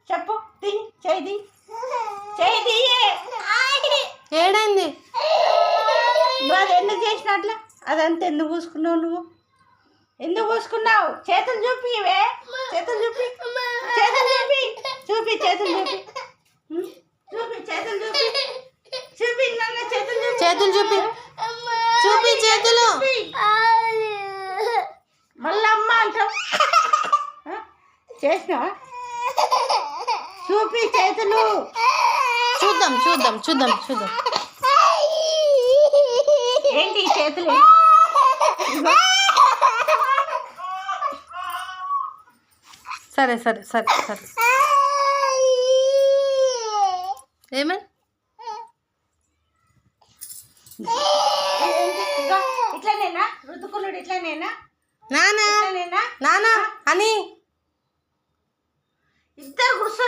చెప్పు చేయి ఏడైంది నువ్వు అది ఎందుకు చేసినట్లా అదంతా ఎందుకు పూసుకున్నావు నువ్వు ఎందుకు పూసుకున్నావు చేతులు చూపివే చేతులు చూపి చేతులు చూపి చూపి చేతులు చూపి చూపి చేతులు చూపి చూపి నాన్న చేతులు చేతులు చూపి చూపి చేతులు మళ్ళీ అమ్మ అంటావు చేసినావా చూపి చేతులు చూద్దాం చూద్దాం చూద్దాం చూద్దాం ఏంటి చేతులు సరే సరే సరే సరే ఏమని ఇట్లనేనా రుద్దుకున్నాడు ఇట్లనేనా నానా నానా అని ఇద్దరు కూర్చో